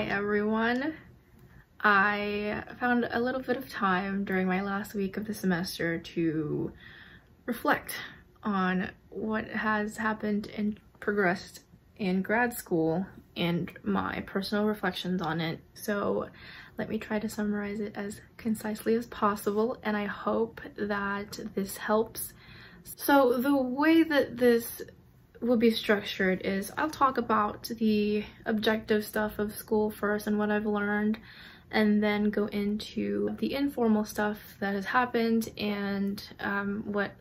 Hi everyone. I found a little bit of time during my last week of the semester to reflect on what has happened and progressed in grad school and my personal reflections on it. So let me try to summarize it as concisely as possible, and I hope that this helps. So the way that this will be structured is I'll talk about the objective stuff of school first and what I've learned, and then go into the informal stuff that has happened and what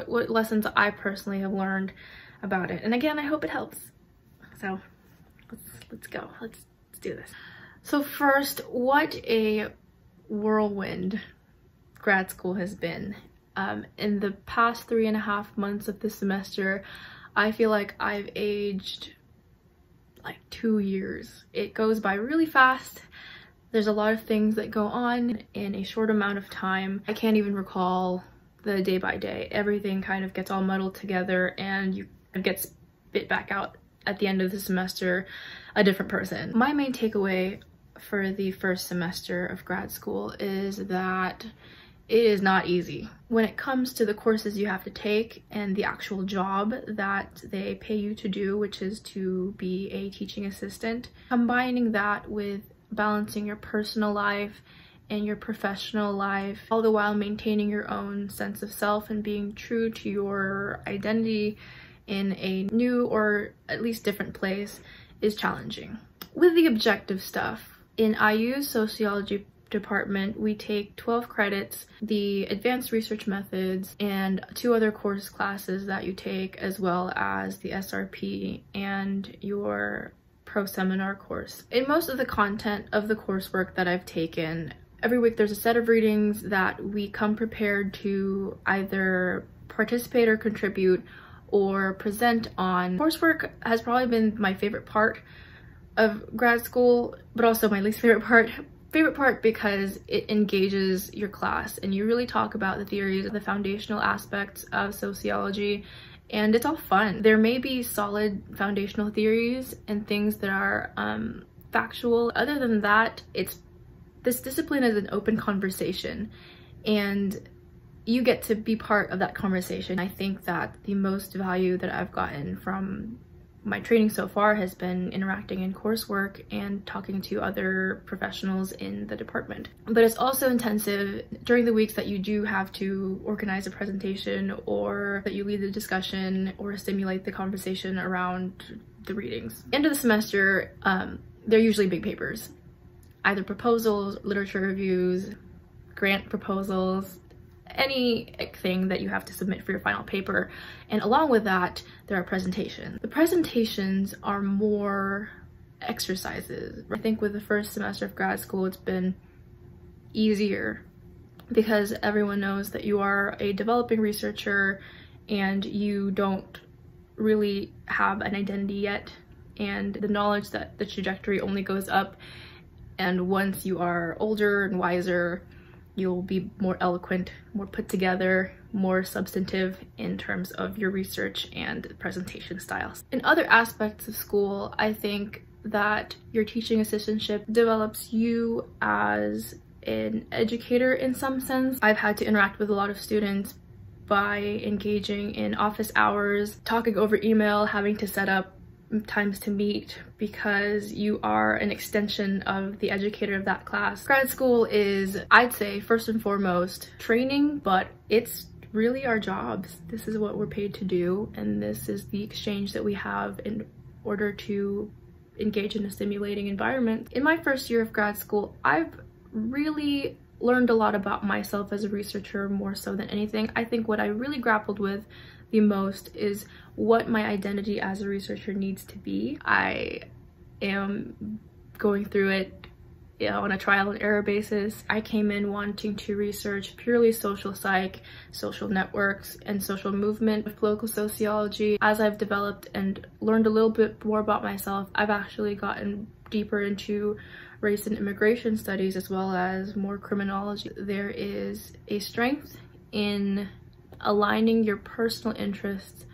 lessons I personally have learned about it. And again, I hope it helps. So let's go. Let's do this. So first, what a whirlwind grad school has been. In the past 3.5 months of this semester, I feel like I've aged like 2 years. It goes by really fast. There's a lot of things that go on in a short amount of time. I can't even recall the day by day. Everything kind of gets all muddled together and you get spit back out at the end of the semester a different person. My main takeaway for the first semester of grad school is that it is not easy. When it comes to the courses you have to take and the actual job that they pay you to do, which is to be a teaching assistant, combining that with balancing your personal life and your professional life, all the while maintaining your own sense of self and being true to your identity in a new or at least different place, is challenging. With the objective stuff, in IU's Sociology department, we take 12 credits, the advanced research methods, and 2 other course classes that you take, as well as the SRP and your pro-seminar course. In most of the content of the coursework that I've taken, every week there's a set of readings that we come prepared to either participate or contribute or present on. Coursework has probably been my favorite part of grad school, but also my least favorite part. Favorite part because it engages your class and you really talk about the theories, the foundational aspects of sociology, and it's all fun. There may be solid foundational theories and things that are factual. Other than that, this discipline is an open conversation and you get to be part of that conversation. I think that the most value that I've gotten from my training so far has been interacting in coursework and talking to other professionals in the department. But it's also intensive during the weeks that you do have to organize a presentation or that you lead the discussion or stimulate the conversation around the readings. End of the semester, they're usually big papers, either literature reviews, grant proposals, anything that you have to submit for your final paper. And along with that, there are presentations. The presentations are more exercises. I think with the first semester of grad school, it's been easier because everyone knows that you are a developing researcher and you don't really have an identity yet, and the knowledge that the trajectory only goes up, and once you are older and wiser, you'll be more eloquent, more put together, more substantive in terms of your research and presentation styles. In other aspects of school, I think that your teaching assistantship develops you as an educator in some sense. I've had to interact with a lot of students by engaging in office hours, talking over email, having to set up times to meet because you are an extension of the educator of that class. Grad school is, I'd say, first and foremost training, but it's really our jobs. This is what we're paid to do, and this is the exchange that we have in order to engage in a stimulating environment. In my first year of grad school, I've really learned a lot about myself as a researcher, more so than anything. I think what I really grappled with the most is what my identity as a researcher needs to be. I am going through it, you know, on a trial and error basis. I came in wanting to research purely social psych, social networks, and social movement with political sociology. As I've developed and learned a little bit more about myself, I've actually gotten deeper into race and immigration studies as well as more criminology. There is a strength in aligning your personal interests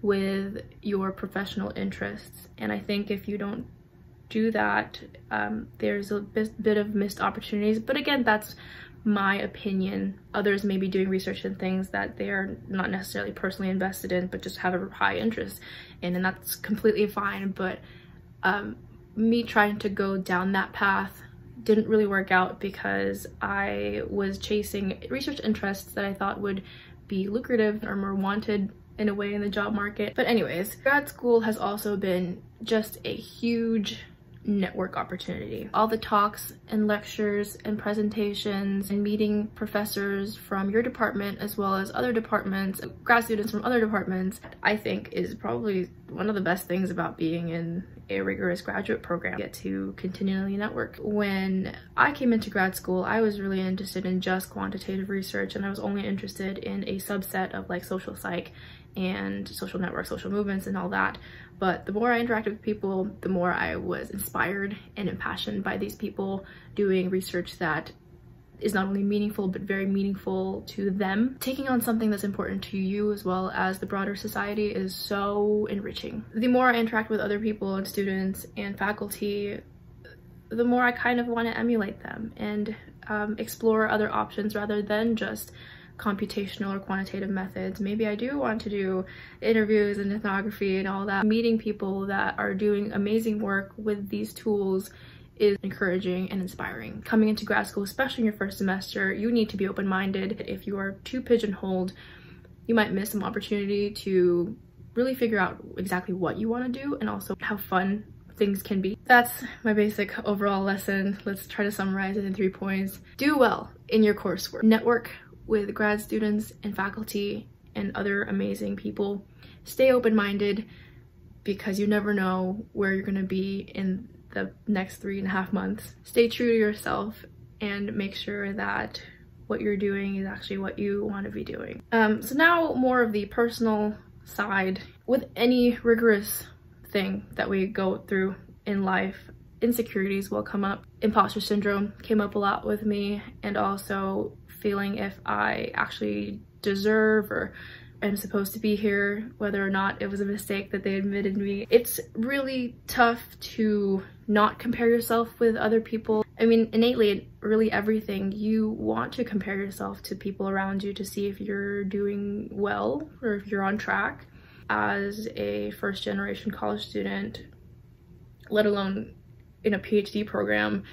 with your professional interests, and I think if you don't do that, there's a bit of missed opportunities. But again, that's my opinion. Others may be doing research in things that they are not necessarily personally invested in, but just have a high interest in, and that's completely fine. But me trying to go down that path didn't really work out because I was chasing research interests that I thought would be lucrative or more wanted in a way in the job market. But anyways, grad school has also been just a huge network opportunity. All the talks and lectures and presentations and meeting professors from your department as well as other departments, grad students from other departments, I think is probably one of the best things about being in a rigorous graduate program. You get to continually network. When I came into grad school, I was really interested in just quantitative research, and I was only interested in a subset of like social psych and social networks, social movements, and all that. But the more I interacted with people, the more I was inspired and impassioned by these people doing research that is not only meaningful, but very meaningful to them. Taking on something that's important to you as well as the broader society is so enriching. The more I interact with other people and students and faculty, the more I kind of want to emulate them and explore other options rather than just computational or quantitative methods. Maybe I do want to do interviews and ethnography and all that. Meeting people that are doing amazing work with these tools is encouraging and inspiring. Coming into grad school, especially in your first semester, you need to be open-minded. If you are too pigeonholed, you might miss some opportunity to really figure out exactly what you want to do and also how fun things can be. That's my basic overall lesson. Let's try to summarize it in 3 points. Do well in your coursework. Network with grad students and faculty and other amazing people. Stay open-minded because you never know where you're going to be in the next 3.5 months. Stay true to yourself and make sure that what you're doing is actually what you want to be doing. So now more of the personal side. With any rigorous thing that we go through in life, insecurities will come up. Imposter syndrome came up a lot with me, and also feeling if I actually deserve or am supposed to be here, whether or not it was a mistake that they admitted me. It's really tough to not compare yourself with other people. I mean, innately, really everything, you want to compare yourself to people around you to see if you're doing well or if you're on track. As a first-generation college student, let alone in a PhD program,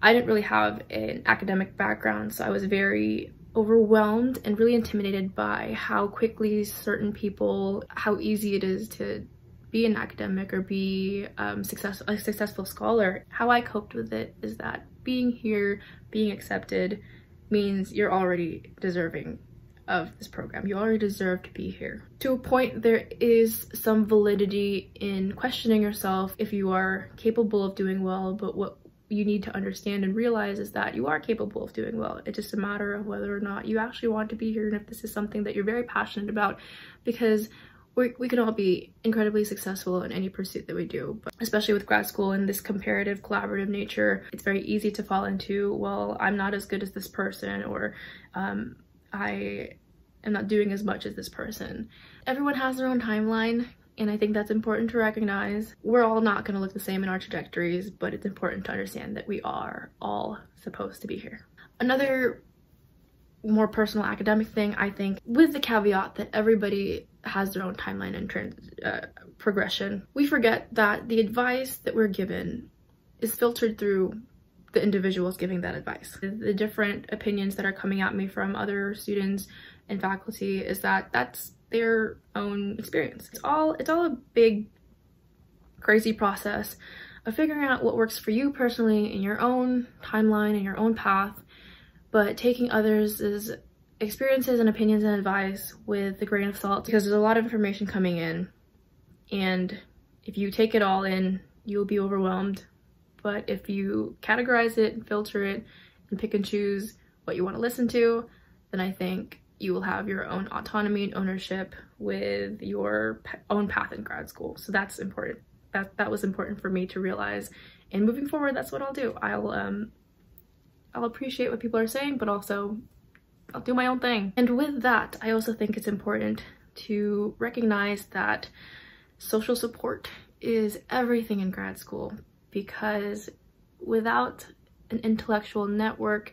I didn't really have an academic background, so I was very overwhelmed and really intimidated by how quickly certain people, how easy it is to be an academic or be a successful scholar. How I coped with it is that being here, being accepted, means you're already deserving of this program. You already deserve to be here. To a point, there is some validity in questioning yourself if you are capable of doing well, but what you need to understand and realize is that you are capable of doing well. It's just a matter of whether or not you actually want to be here and if this is something that you're very passionate about, because we can all be incredibly successful in any pursuit that we do, but especially with grad school and this comparative collaborative nature, it's very easy to fall into, well, I'm not as good as this person, or I am not doing as much as this person. Everyone has their own timeline, and I think that's important to recognize. We're all not going to look the same in our trajectories, but it's important to understand that we are all supposed to be here. Another more personal academic thing, I think, with the caveat that everybody has their own timeline and progression, we forget that the advice that we're given is filtered through the individuals giving that advice. The different opinions that are coming at me from other students and faculty is that that's their own experience. It's all a big crazy process of figuring out what works for you personally in your own timeline and your own path, but taking others' experiences and opinions and advice with a grain of salt, because there's a lot of information coming in, and if you take it all in, you'll be overwhelmed. But if you categorize it and filter it and pick and choose what you want to listen to, then I think you will have your own autonomy and ownership with your own path in grad school. So that's important. That was important for me to realize. And moving forward, that's what I'll do. I'll appreciate what people are saying, but also I'll do my own thing. And with that, I also think it's important to recognize that social support is everything in grad school. because without an intellectual network,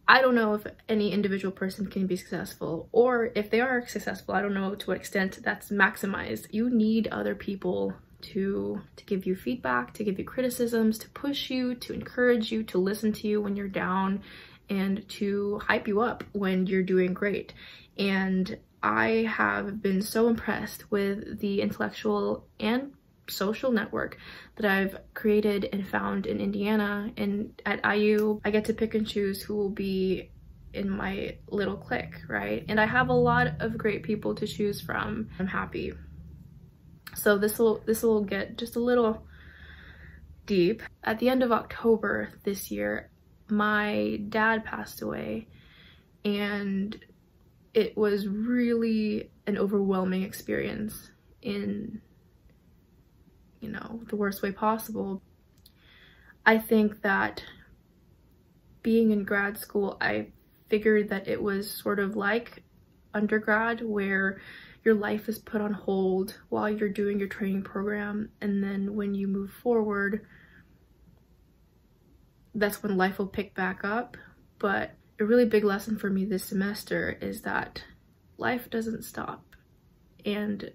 I don't know if any individual person can be successful, or if they are successful, I don't know to what extent that's maximized. You need other people to give you feedback, to give you criticisms, to push you, to encourage you, to listen to you when you're down, and to hype you up when you're doing great. And I have been so impressed with the intellectual and social network that I've created and found in Indiana. And at IU, I get to pick and choose who will be in my little clique, right? And I have a lot of great people to choose from. I'm happy. So this will get just a little deep. At the end of October this year, my dad passed away, and it was really an overwhelming experience in, you know, the worst way possible. I think that being in grad school, I figured that it was sort of like undergrad, where your life is put on hold while you're doing your training program, and then when you move forward, that's when life will pick back up. But a really big lesson for me this semester is that life doesn't stop, and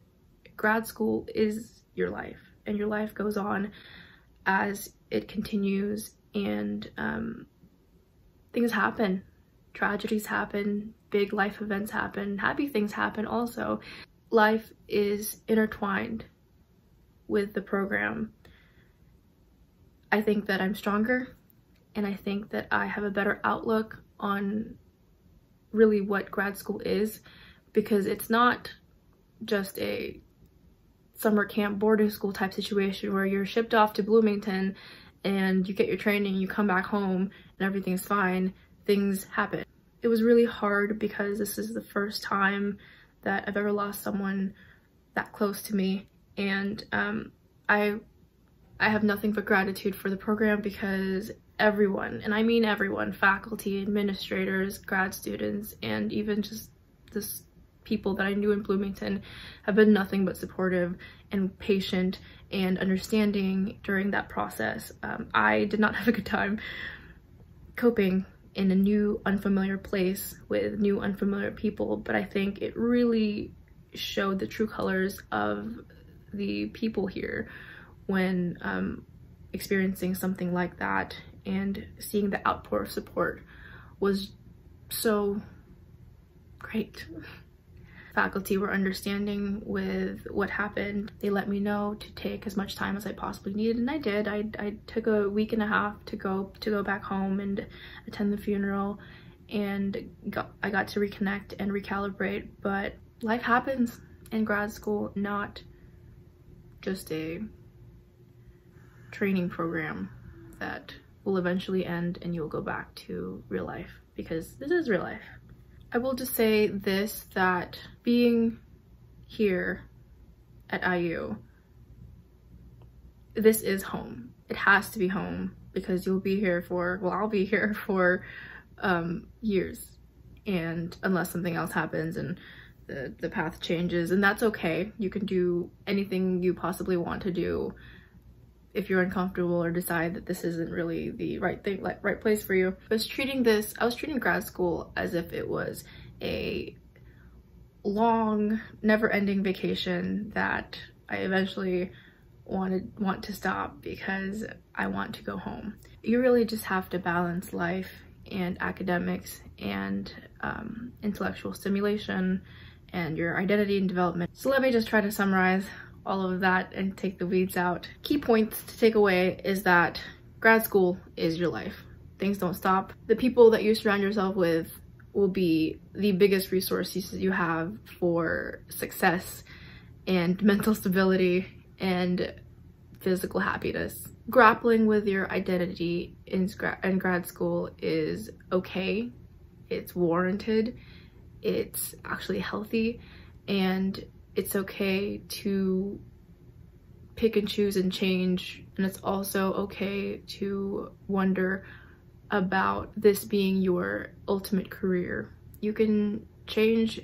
grad school is your life, and your life goes on as it continues, and things happen, tragedies happen, big life events happen, happy things happen also. Life is intertwined with the program. I think that I'm stronger, and I think that I have a better outlook on really what grad school is, because it's not just a summer camp boarding school type situation where you're shipped off to Bloomington and you get your training, you come back home and everything's fine. Things happen. It was really hard because this is the first time that I've ever lost someone that close to me, and I have nothing but gratitude for the program, because everyone, and I mean everyone, faculty, administrators, grad students, and even just this people that I knew in Bloomington, have been nothing but supportive and patient and understanding during that process. I did not have a good time coping in a new unfamiliar place with new unfamiliar people, but I think it really showed the true colors of the people here when experiencing something like that, and seeing the outpour of support was so great. Faculty were understanding with what happened. They let me know to take as much time as I possibly needed, and I did. I took a week and a half to go back home and attend the funeral, and I got to reconnect and recalibrate. But life happens in grad school, not just a training program that will eventually end and you'll go back to real life, because this is real life. I will just say this, that being here at IU, this is home. It has to be home, because you'll be here for, well, I'll be here for years, and unless something else happens and the path changes, and that's okay. You can do anything you possibly want to do. If you're uncomfortable or decide that this isn't really the right thing, like right place for you. I was treating grad school as if it was a long, never-ending vacation that I eventually want to stop because I want to go home. You really just have to balance life and academics and intellectual stimulation and your identity and development. So let me just try to summarize all of that and take the weeds out. Key points to take away is that grad school is your life. Things don't stop. The people that you surround yourself with will be the biggest resources you have for success and mental stability and physical happiness. Grappling with your identity in grad school is okay. It's warranted. It's actually healthy, and it's okay to pick and choose and change, and it's also okay to wonder about this being your ultimate career. You can change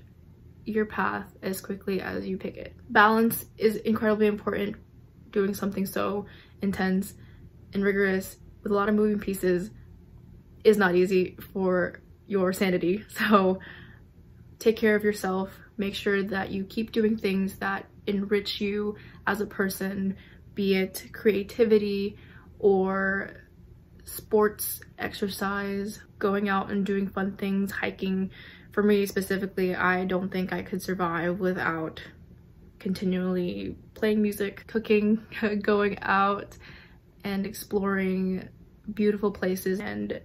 your path as quickly as you pick it. Balance is incredibly important. Doing something so intense and rigorous with a lot of moving pieces is not easy for your sanity. So take care of yourself. Make sure that you keep doing things that enrich you as a person, be it creativity or sports, exercise, going out and doing fun things, hiking. For me specifically, I don't think I could survive without continually playing music, cooking, going out and exploring beautiful places and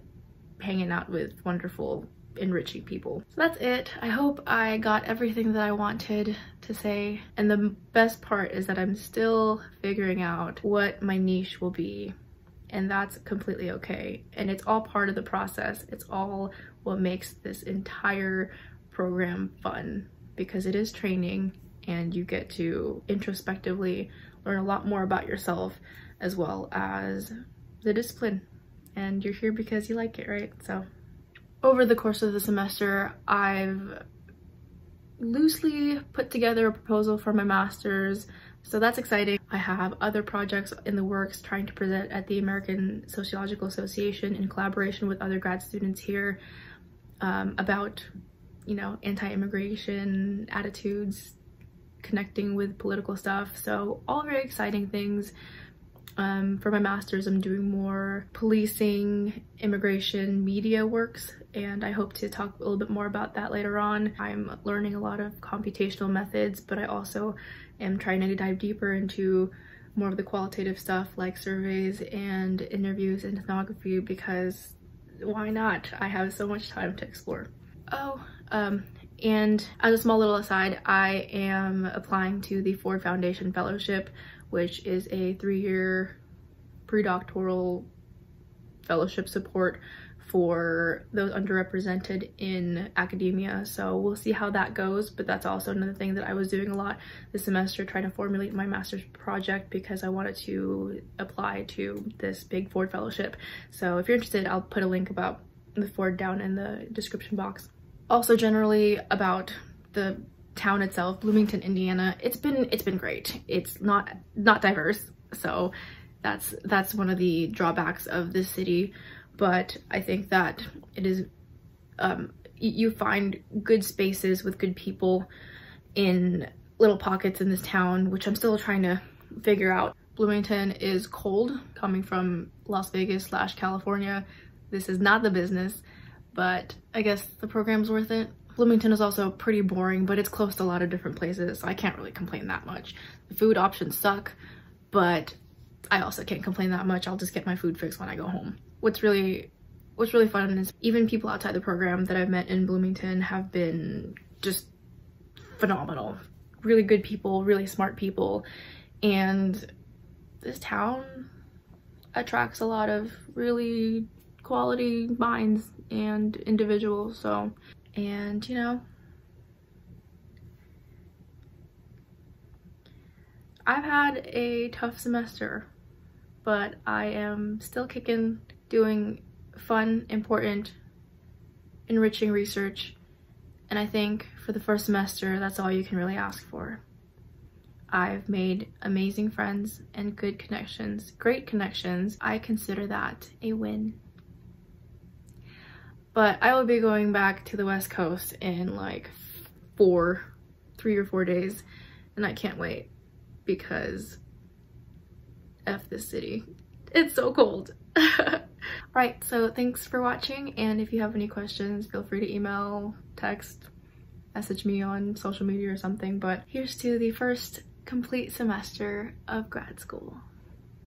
hanging out with wonderful, enriching people. So that's it. I hope I got everything that I wanted to say. And the best part is that I'm still figuring out what my niche will be. And that's completely okay. And it's all part of the process. It's all what makes this entire program fun, because it is training and you get to introspectively learn a lot more about yourself as well as the discipline. And you're here because you like it, right? So over the course of the semester, I've loosely put together a proposal for my master's, so that's exciting. I have other projects in the works trying to present at the American Sociological Association in collaboration with other grad students here about, you know, anti-immigration attitudes, connecting with political stuff. So all very exciting things. For my master's, I'm doing more policing, immigration, media works, and I hope to talk a little bit more about that later on. I'm learning a lot of computational methods, but I also am trying to dive deeper into more of the qualitative stuff like surveys and interviews and ethnography, because why not? I have so much time to explore. And as a small little aside, I am applying to the Ford Foundation Fellowship, which is a 3-year pre-doctoral fellowship support for those underrepresented in academia. So we'll see how that goes, but that's also another thing that I was doing a lot this semester, trying to formulate my master's project because I wanted to apply to this big Ford fellowship. So if you're interested, I'll put a link about the Ford down in the description box. Also, generally about the town itself, Bloomington, Indiana, it's been great. It's not diverse, so that's one of the drawbacks of this city, but I think that it is you find good spaces with good people in little pockets in this town, which I'm still trying to figure out. Bloomington is cold, coming from Las Vegas / California. This is not the business, but I guess the program's worth it. Bloomington is also pretty boring, but it's close to a lot of different places, so I can't really complain that much. The food options suck, but I also can't complain that much. I'll just get my food fixed when I go home. What's really fun is even people outside the program that I've met in Bloomington have been just phenomenal. Really good people, really smart people, and this town attracts a lot of really quality minds and individuals. So, and you know, I've had a tough semester, but I am still kicking, doing fun, important, enriching research, and I think for the first semester, that's all you can really ask for. I've made amazing friends and good connections, great connections. I consider that a win. But I will be going back to the West Coast in like 3 or 4 days, and I can't wait because F this city. It's so cold. Right, so thanks for watching, and if you have any questions, feel free to email, text, message me on social media or something. But here's to the first complete semester of grad school.